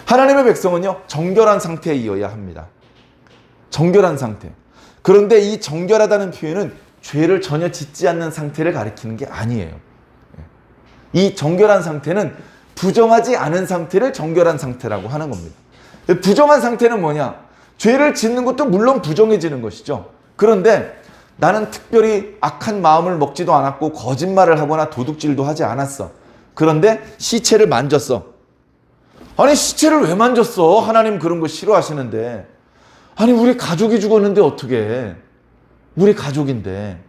하나님의 백성은요, 정결한 상태에 이어야 합니다. 정결한 상태. 그런데 이 정결하다는 표현은 죄를 전혀 짓지 않는 상태를 가리키는 게 아니에요. 이 정결한 상태는 부정하지 않은 상태를 정결한 상태라고 하는 겁니다. 부정한 상태는 뭐냐? 죄를 짓는 것도 물론 부정해지는 것이죠. 그런데 나는 특별히 악한 마음을 먹지도 않았고 거짓말을 하거나 도둑질도 하지 않았어. 그런데 시체를 만졌어. 아니, 시체를 왜 만졌어? 하나님 그런 거 싫어하시는데. 아니, 우리 가족이 죽었는데 어떻게? 우리 가족인데.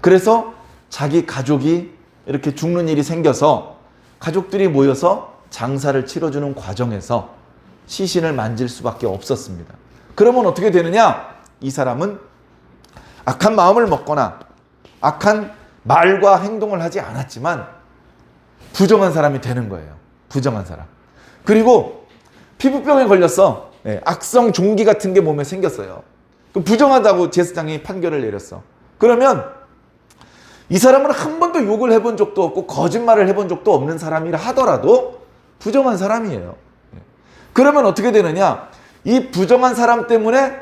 그래서 자기 가족이 이렇게 죽는 일이 생겨서 가족들이 모여서 장사를 치러주는 과정에서 시신을 만질 수밖에 없었습니다. 그러면 어떻게 되느냐? 이 사람은 악한 마음을 먹거나 악한 말과 행동을 하지 않았지만 부정한 사람이 되는 거예요. 부정한 사람. 그리고 피부병에 걸렸어. 악성 종기 같은 게 몸에 생겼어요. 부정하다고 제사장이 판결을 내렸어. 그러면 이 사람은 한 번도 욕을 해본 적도 없고 거짓말을 해본 적도 없는 사람이라 하더라도 부정한 사람이에요. 그러면 어떻게 되느냐? 이 부정한 사람 때문에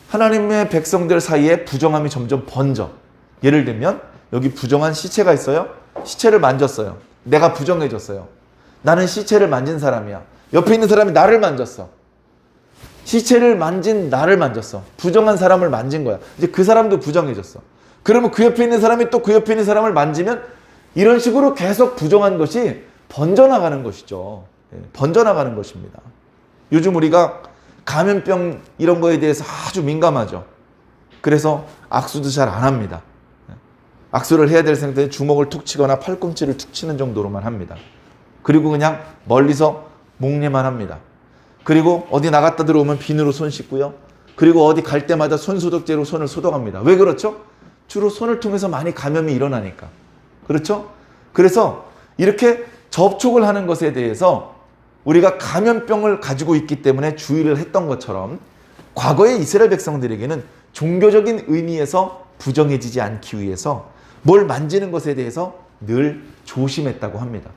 하나님의 백성들 사이에 부정함이 점점 번져. 예를 들면 여기 부정한 시체가 있어요. 시체를 만졌어요. 내가 부정해졌어요. 나는 시체를 만진 사람이야. 옆에 있는 사람이 나를 만졌어. 시체를 만진 나를 만졌어. 부정한 사람을 만진 거야. 이제 그 사람도 부정해졌어. 그러면 그 옆에 있는 사람이 또 그 옆에 있는 사람을 만지면 이런 식으로 계속 부정한 것이 번져나가는 것이죠. 번져나가는 것입니다. 요즘 우리가 감염병 이런 거에 대해서 아주 민감하죠. 그래서 악수도 잘 안 합니다. 악수를 해야 될 상태에 주먹을 툭 치거나 팔꿈치를 툭 치는 정도로만 합니다. 그리고 그냥 멀리서 목례만 합니다. 그리고 어디 나갔다 들어오면 비누로 손 씻고요. 그리고 어디 갈 때마다 손소독제로 손을 소독합니다. 왜 그렇죠? 주로 손을 통해서 많이 감염이 일어나니까. 그렇죠? 그래서 이렇게 접촉을 하는 것에 대해서 우리가 감염병을 가지고 있기 때문에 주의를 했던 것처럼 과거의 이스라엘 백성들에게는 종교적인 의미에서 부정해지지 않기 위해서 뭘 만지는 것에 대해서 늘 조심했다고 합니다.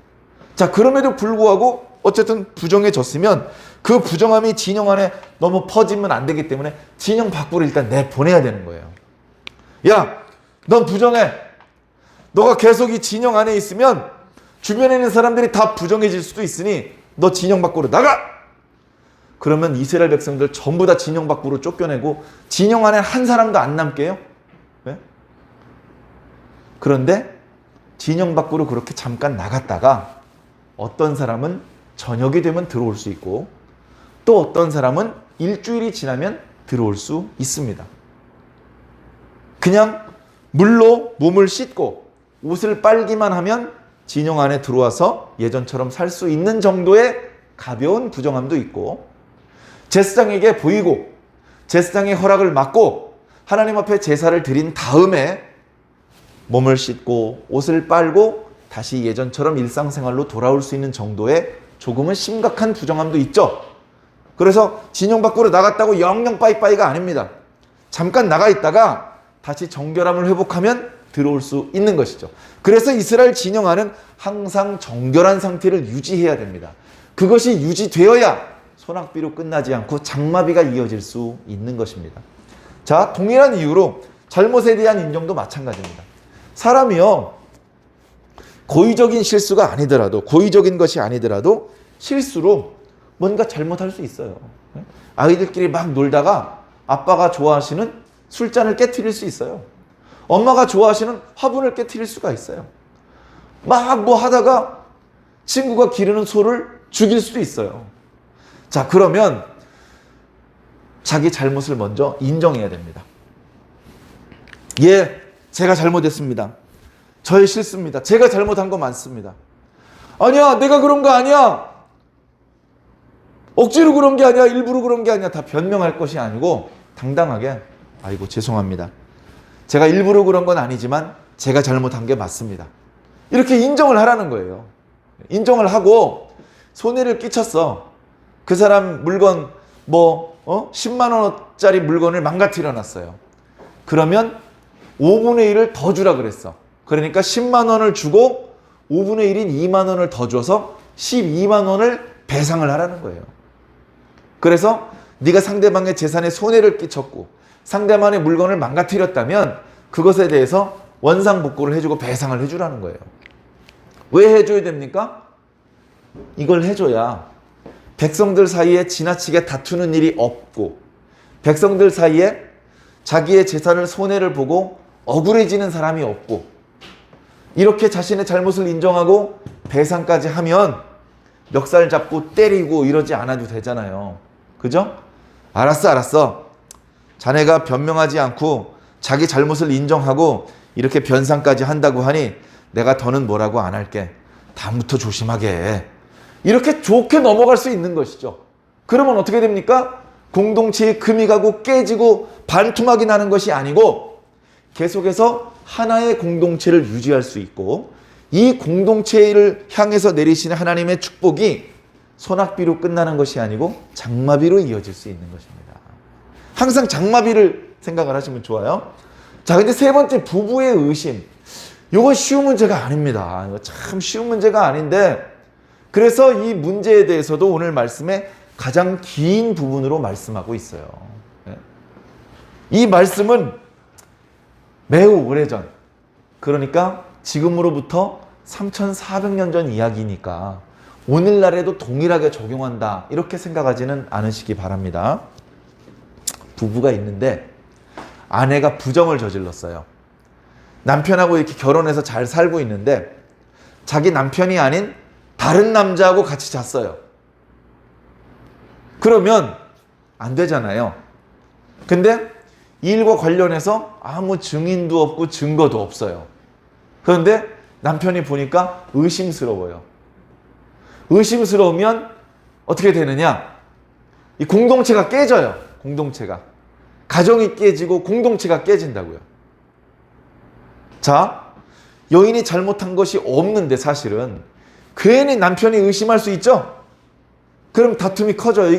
자, 그럼에도 불구하고 어쨌든 부정해졌으면 그 부정함이 진영 안에 너무 퍼지면 안 되기 때문에 진영 밖으로 일단 내보내야 되는 거예요. 야, 넌 부정해. 너가 계속 이 진영 안에 있으면 주변에 있는 사람들이 다 부정해질 수도 있으니 너 진영 밖으로 나가! 그러면 이스라엘 백성들 전부 다 진영 밖으로 쫓겨내고 진영 안에 한 사람도 안 남게요. 네? 그런데 진영 밖으로 그렇게 잠깐 나갔다가 어떤 사람은 저녁이 되면 들어올 수 있고 또 어떤 사람은 일주일이 지나면 들어올 수 있습니다. 그냥 물로 몸을 씻고 옷을 빨기만 하면 진영 안에 들어와서 예전처럼 살 수 있는 정도의 가벼운 부정함도 있고 제사장에게 보이고 제사장의 허락을 받고 하나님 앞에 제사를 드린 다음에 몸을 씻고 옷을 빨고 다시 예전처럼 일상생활로 돌아올 수 있는 정도의 조금은 심각한 부정함도 있죠. 그래서 진영 밖으로 나갔다고 영영 빠이빠이가 아닙니다. 잠깐 나가 있다가 다시 정결함을 회복하면 들어올 수 있는 것이죠. 그래서 이스라엘 진영 안은 항상 정결한 상태를 유지해야 됩니다. 그것이 유지되어야 소낙비로 끝나지 않고 장마비가 이어질 수 있는 것입니다. 자, 동일한 이유로 잘못에 대한 인정도 마찬가지입니다. 사람이요, 고의적인 실수가 아니더라도, 고의적인 것이 아니더라도 실수로 뭔가 잘못할 수 있어요. 아이들끼리 막 놀다가 아빠가 좋아하시는 술잔을 깨트릴 수 있어요. 엄마가 좋아하시는 화분을 깨트릴 수가 있어요. 막 뭐 하다가 친구가 기르는 소를 죽일 수도 있어요. 자, 그러면 자기 잘못을 먼저 인정해야 됩니다. 예, 제가 잘못했습니다. 저의 실수입니다. 제가 잘못한 거 많습니다. 아니야, 내가 그런 거 아니야. 억지로 그런 게 아니야. 일부러 그런 게 아니야. 다 변명할 것이 아니고 당당하게 아이고 죄송합니다. 제가 일부러 그런 건 아니지만 제가 잘못한 게 맞습니다. 이렇게 인정을 하라는 거예요. 인정을 하고 손해를 끼쳤어. 그 사람 물건 10만 원짜리 물건을 망가뜨려 놨어요. 그러면 5분의 1을 더 주라 그랬어. 그러니까 10만 원을 주고 5분의 1인 2만 원을 더 줘서 12만 원을 배상을 하라는 거예요. 그래서 네가 상대방의 재산에 손해를 끼쳤고 상대방의 물건을 망가뜨렸다면 그것에 대해서 원상복구를 해주고 배상을 해주라는 거예요. 왜 해줘야 됩니까? 이걸 해줘야 백성들 사이에 지나치게 다투는 일이 없고 백성들 사이에 자기의 재산을 손해를 보고 억울해지는 사람이 없고 이렇게 자신의 잘못을 인정하고 배상까지 하면 멱살 잡고 때리고 이러지 않아도 되잖아요. 그죠? 알았어. 자네가 변명하지 않고 자기 잘못을 인정하고 이렇게 변상까지 한다고 하니 내가 더는 뭐라고 안 할게. 다음부터 조심하게 해. 이렇게 좋게 넘어갈 수 있는 것이죠. 그러면 어떻게 됩니까? 공동체의 금이 가고 깨지고 반토막이 나는 것이 아니고 계속해서 하나의 공동체를 유지할 수 있고 이 공동체를 향해서 내리시는 하나님의 축복이 소낙비로 끝나는 것이 아니고 장마비로 이어질 수 있는 것입니다. 항상 장마비를 생각을 하시면 좋아요. 자, 근데 세 번째, 부부의 의심. 이건 쉬운 문제가 아닙니다. 이거 참 쉬운 문제가 아닌데 그래서 이 문제에 대해서도 오늘 말씀에 가장 긴 부분으로 말씀하고 있어요. 이 말씀은 매우 오래전, 그러니까 지금으로부터 3,400년 전 이야기니까 오늘날에도 동일하게 적용한다 이렇게 생각하지는 않으시기 바랍니다. 부부가 있는데 아내가 부정을 저질렀어요. 남편하고 이렇게 결혼해서 잘 살고 있는데 자기 남편이 아닌 다른 남자하고 같이 잤어요. 그러면 안 되잖아요. 근데 이 일과 관련해서 아무 증인도 없고 증거도 없어요. 그런데 남편이 보니까 의심스러워요. 의심스러우면 어떻게 되느냐? 이 공동체가 깨져요. 공동체가. 가정이 깨지고 공동체가 깨진다고요. 자, 여인이 잘못한 것이 없는데 사실은 괜히 남편이 의심할 수 있죠? 그럼 다툼이 커져요.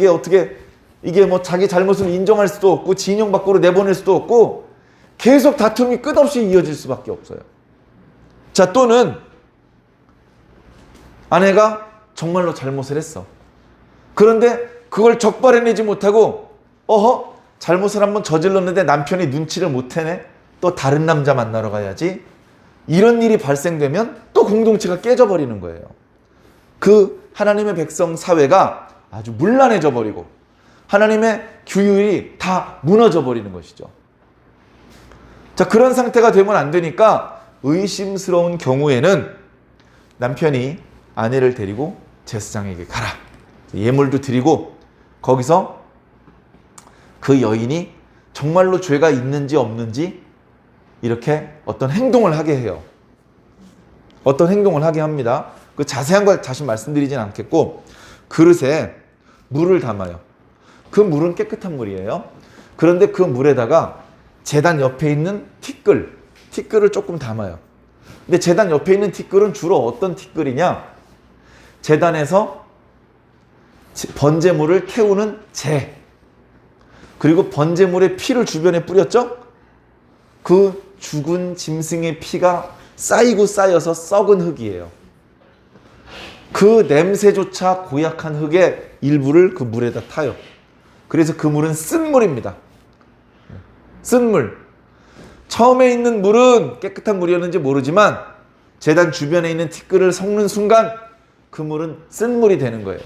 이게 뭐 자기 잘못을 인정할 수도 없고 진영 밖으로 내보낼 수도 없고 계속 다툼이 끝없이 이어질 수밖에 없어요. 자, 또는 아내가 정말로 잘못을 했어. 그런데 그걸 적발해내지 못하고 잘못을 한번 저질렀는데 남편이 눈치를 못 채네. 또 다른 남자 만나러 가야지. 이런 일이 발생되면 또 공동체가 깨져버리는 거예요. 그 하나님의 백성 사회가 아주 문란해져 버리고 하나님의 규율이 다 무너져 버리는 것이죠. 자, 그런 상태가 되면 안 되니까 의심스러운 경우에는 남편이 아내를 데리고 제사장에게 가라. 예물도 드리고 거기서 그 여인이 정말로 죄가 있는지 없는지 이렇게 어떤 행동을 하게 해요. 어떤 행동을 하게 합니다. 그 자세한 걸 다시 말씀드리진 않겠고 그릇에 물을 담아요. 그 물은 깨끗한 물이에요. 그런데 그 물에다가 제단 옆에 있는 티끌을 조금 담아요. 근데 제단 옆에 있는 티끌은 주로 어떤 티끌이냐? 제단에서 번제물을 태우는 재, 그리고 번제물의 피를 주변에 뿌렸죠? 그 죽은 짐승의 피가 쌓이고 쌓여서 썩은 흙이에요. 그 냄새조차 고약한 흙의 일부를 그 물에다 타요. 그래서 그 물은 쓴 물입니다. 쓴 물. 처음에 있는 물은 깨끗한 물이었는지 모르지만 제단 주변에 있는 티끌을 섞는 순간 그 물은 쓴 물이 되는 거예요.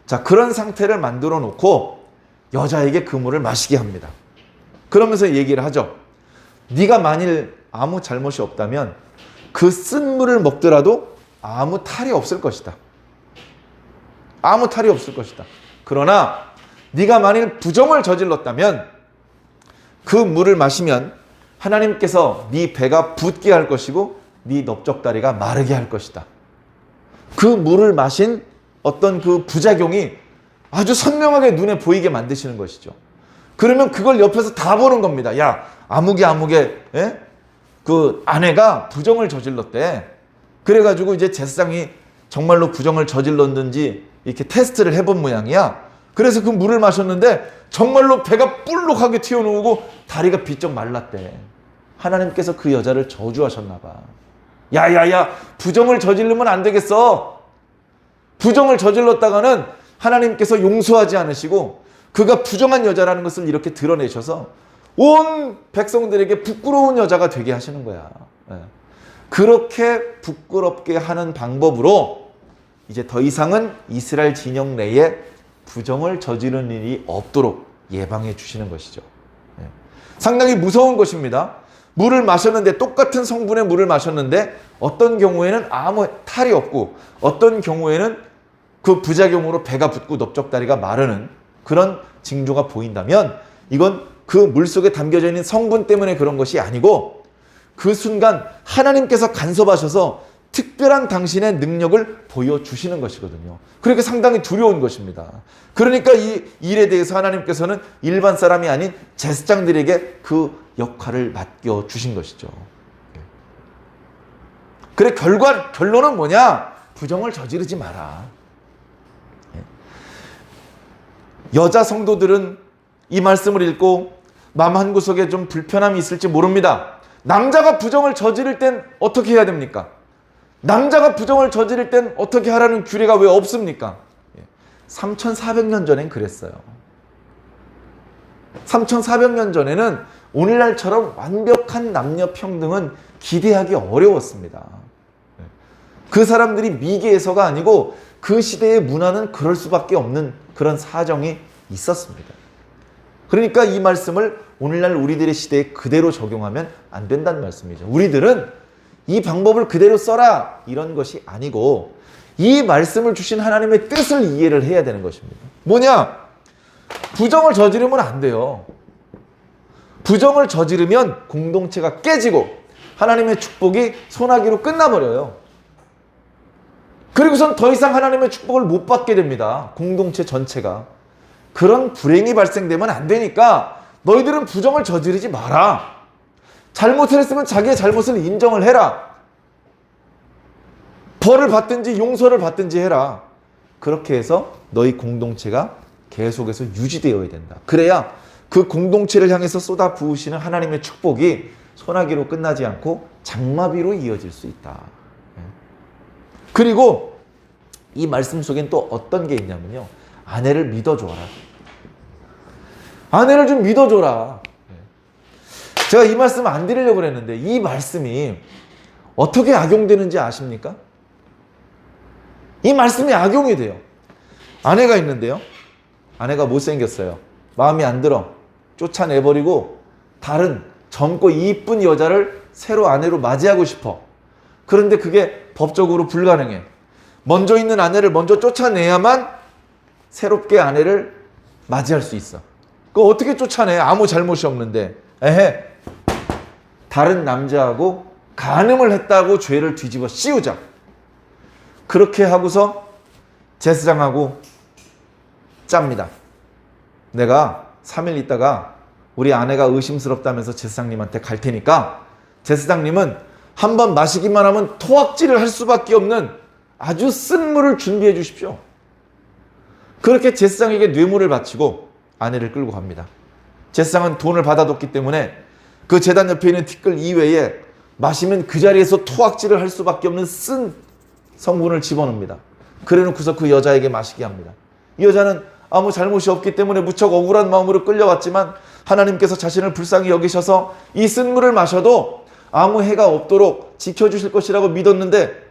자, 그런 상태를 만들어 놓고 여자에게 그 물을 마시게 합니다. 그러면서 얘기를 하죠. 네가 만일 아무 잘못이 없다면 그 쓴 물을 먹더라도 아무 탈이 없을 것이다. 아무 탈이 없을 것이다. 그러나 네가 만일 부정을 저질렀다면 그 물을 마시면 하나님께서 네 배가 붓게 할 것이고 네 넓적다리가 마르게 할 것이다. 그 물을 마신 어떤 그 부작용이 아주 선명하게 눈에 보이게 만드시는 것이죠. 그러면 그걸 옆에서 다 보는 겁니다. 야, 아무개 그 아내가 부정을 저질렀대. 그래가지고 이제 제사장이 정말로 부정을 저질렀는지 이렇게 테스트를 해본 모양이야. 그래서 그 물을 마셨는데 정말로 배가 볼록하게 튀어나오고 다리가 비쩍 말랐대. 하나님께서 그 여자를 저주하셨나 봐. 야야야, 부정을 저지르면 안 되겠어. 부정을 저질렀다가는 하나님께서 용서하지 않으시고 그가 부정한 여자라는 것을 이렇게 드러내셔서 온 백성들에게 부끄러운 여자가 되게 하시는 거야. 그렇게 부끄럽게 하는 방법으로 이제 더 이상은 이스라엘 진영 내에 부정을 저지르는 일이 없도록 예방해 주시는 것이죠. 상당히 무서운 것입니다. 물을 마셨는데, 똑같은 성분의 물을 마셨는데 어떤 경우에는 아무 탈이 없고 어떤 경우에는 그 부작용으로 배가 붓고 넓적다리가 마르는 그런 징조가 보인다면 이건 그 물 속에 담겨져 있는 성분 때문에 그런 것이 아니고 그 순간 하나님께서 간섭하셔서 특별한 당신의 능력을 보여주시는 것이거든요. 그러니까 상당히 두려운 것입니다. 그러니까 이 일에 대해서 하나님께서는 일반 사람이 아닌 제사장들에게 그 역할을 맡겨주신 것이죠. 그래, 결론은 뭐냐? 부정을 저지르지 마라. 여자 성도들은 이 말씀을 읽고 마음 한구석에 좀 불편함이 있을지 모릅니다. 남자가 부정을 저지를 땐 어떻게 해야 됩니까? 남자가 부정을 저지를 땐 어떻게 하라는 규례가 왜 없습니까? 3,400년 전엔 그랬어요. 3,400년 전에는 오늘날처럼 완벽한 남녀 평등은 기대하기 어려웠습니다. 그 사람들이 미개해서가 아니고 그 시대의 문화는 그럴 수밖에 없는 그런 사정이 있었습니다. 그러니까 이 말씀을 오늘날 우리들의 시대에 그대로 적용하면 안 된다는 말씀이죠. 우리들은 이 방법을 그대로 써라 이런 것이 아니고 이 말씀을 주신 하나님의 뜻을 이해를 해야 되는 것입니다. 뭐냐? 부정을 저지르면 안 돼요. 부정을 저지르면 공동체가 깨지고 하나님의 축복이 소나기로 끝나버려요. 그리고선 더 이상 하나님의 축복을 못 받게 됩니다. 공동체 전체가. 그런 불행이 발생되면 안 되니까 너희들은 부정을 저지르지 마라. 잘못을 했으면 자기의 잘못을 인정을 해라. 벌을 받든지 용서를 받든지 해라. 그렇게 해서 너희 공동체가 계속해서 유지되어야 된다. 그래야 그 공동체를 향해서 쏟아 부으시는 하나님의 축복이 소나기로 끝나지 않고 장마비로 이어질 수 있다. 그리고 이 말씀 속엔 또 어떤 게 있냐면요. 아내를 믿어줘라. 아내를 좀 믿어줘라. 제가 이 말씀 안 드리려고 그랬는데 이 말씀이 어떻게 악용되는지 아십니까? 이 말씀이 악용이 돼요. 아내가 있는데요. 아내가 못생겼어요. 마음에 안 들어. 쫓아내버리고 다른 젊고 이쁜 여자를 새로 아내로 맞이하고 싶어. 그런데 그게 법적으로 불가능해. 먼저 있는 아내를 먼저 쫓아내야만 새롭게 아내를 맞이할 수 있어. 그거 어떻게 쫓아내? 아무 잘못이 없는데. 에헤. 다른 남자하고 간음을 했다고 죄를 뒤집어 씌우자. 그렇게 하고서 제사장하고 짭니다. 내가 3일 있다가 우리 아내가 의심스럽다면서 제사장님한테 갈 테니까 제사장님은 한번 마시기만 하면 토악질을 할 수밖에 없는 아주 쓴 물을 준비해 주십시오. 그렇게 제사장에게 뇌물을 바치고 아내를 끌고 갑니다. 제사장은 돈을 받아뒀기 때문에 그 제단 옆에 있는 티끌 이외에 마시면 그 자리에서 토악질을 할 수밖에 없는 쓴 성분을 집어넣습니다. 그래놓고서 그 여자에게 마시게 합니다. 이 여자는 아무 잘못이 없기 때문에 무척 억울한 마음으로 끌려왔지만 하나님께서 자신을 불쌍히 여기셔서 이 쓴 물을 마셔도 아무 해가 없도록 지켜주실 것이라고 믿었는데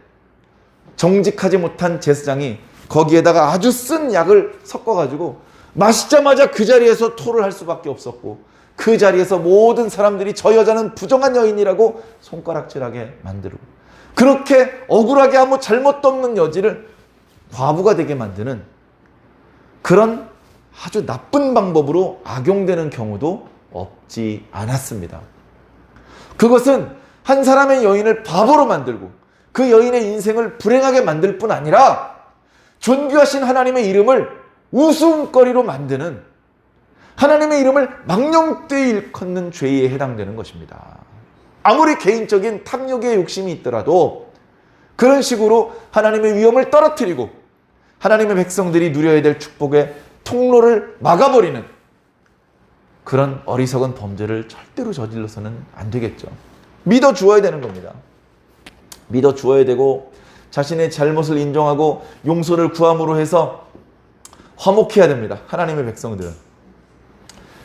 정직하지 못한 제사장이 거기에다가 아주 쓴 약을 섞어가지고 마시자마자 그 자리에서 토를 할 수밖에 없었고 그 자리에서 모든 사람들이 저 여자는 부정한 여인이라고 손가락질하게 만들고 그렇게 억울하게 아무 잘못도 없는 여지를 과부가 되게 만드는 그런 아주 나쁜 방법으로 악용되는 경우도 없지 않았습니다. 그것은 한 사람의 여인을 바보로 만들고 그 여인의 인생을 불행하게 만들 뿐 아니라 존귀하신 하나님의 이름을 우스움거리로 만드는 하나님의 이름을 망령되이 일컫는 죄에 해당되는 것입니다. 아무리 개인적인 탐욕의 욕심이 있더라도 그런 식으로 하나님의 위엄을 떨어뜨리고 하나님의 백성들이 누려야 될 축복의 통로를 막아버리는 그런 어리석은 범죄를 절대로 저질러서는 안 되겠죠. 믿어주어야 되는 겁니다. 믿어주어야 되고 자신의 잘못을 인정하고 용서를 구함으로 해서 화목해야 됩니다. 하나님의 백성들은.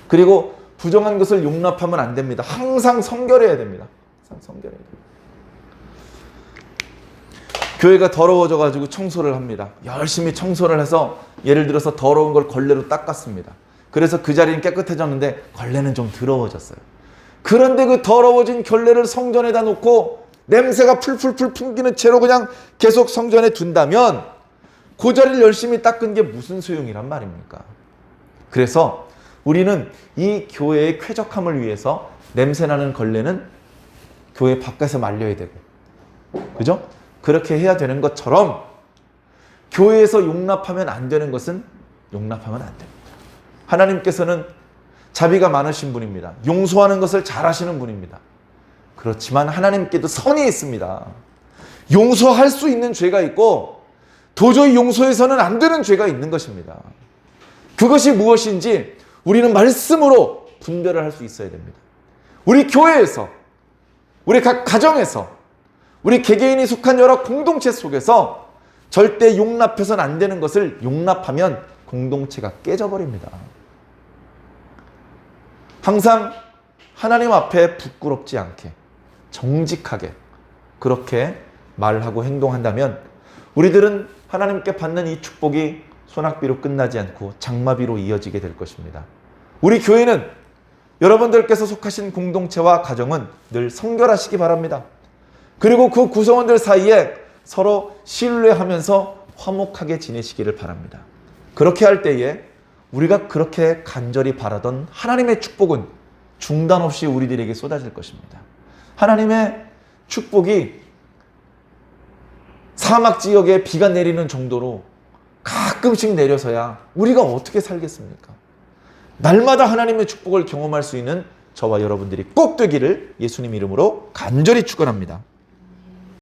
그리고 부정한 것을 용납하면 안 됩니다. 항상 성결해야 됩니다. 항상 성결해야 됩니다. 교회가 더러워져가지고 청소를 합니다. 열심히 청소를 해서 예를 들어서 더러운 걸 걸레로 닦았습니다. 그래서 그 자리는 깨끗해졌는데 걸레는 좀 더러워졌어요. 그런데 그 더러워진 걸레를 성전에다 놓고 냄새가 풀풀풀 풍기는 채로 그냥 계속 성전에 둔다면 그 자리를 열심히 닦은 게 무슨 소용이란 말입니까? 그래서 우리는 이 교회의 쾌적함을 위해서 냄새나는 걸레는 교회 밖에서 말려야 되고, 그죠? 그렇게 해야 되는 것처럼 교회에서 용납하면 안 되는 것은 용납하면 안 됩니다. 하나님께서는 자비가 많으신 분입니다. 용서하는 것을 잘하시는 분입니다. 그렇지만 하나님께도 선이 있습니다. 용서할 수 있는 죄가 있고 도저히 용서해서는 안 되는 죄가 있는 것입니다. 그것이 무엇인지 우리는 말씀으로 분별을 할 수 있어야 됩니다. 우리 교회에서, 우리 각 가정에서, 우리 개개인이 속한 여러 공동체 속에서 절대 용납해서는 안 되는 것을 용납하면 공동체가 깨져버립니다. 항상 하나님 앞에 부끄럽지 않게 정직하게 그렇게 말하고 행동한다면 우리들은 하나님께 받는 이 축복이 소낙비로 끝나지 않고 장마비로 이어지게 될 것입니다. 우리 교회는 여러분들께서 속하신 공동체와 가정은 늘 성결하시기 바랍니다. 그리고 그 구성원들 사이에 서로 신뢰하면서 화목하게 지내시기를 바랍니다. 그렇게 할 때에 우리가 그렇게 간절히 바라던 하나님의 축복은 중단 없이 우리들에게 쏟아질 것입니다. 하나님의 축복이 사막 지역에 비가 내리는 정도로 가끔씩 내려서야 우리가 어떻게 살겠습니까? 날마다 하나님의 축복을 경험할 수 있는 저와 여러분들이 꼭 되기를 예수님 이름으로 간절히 축원합니다.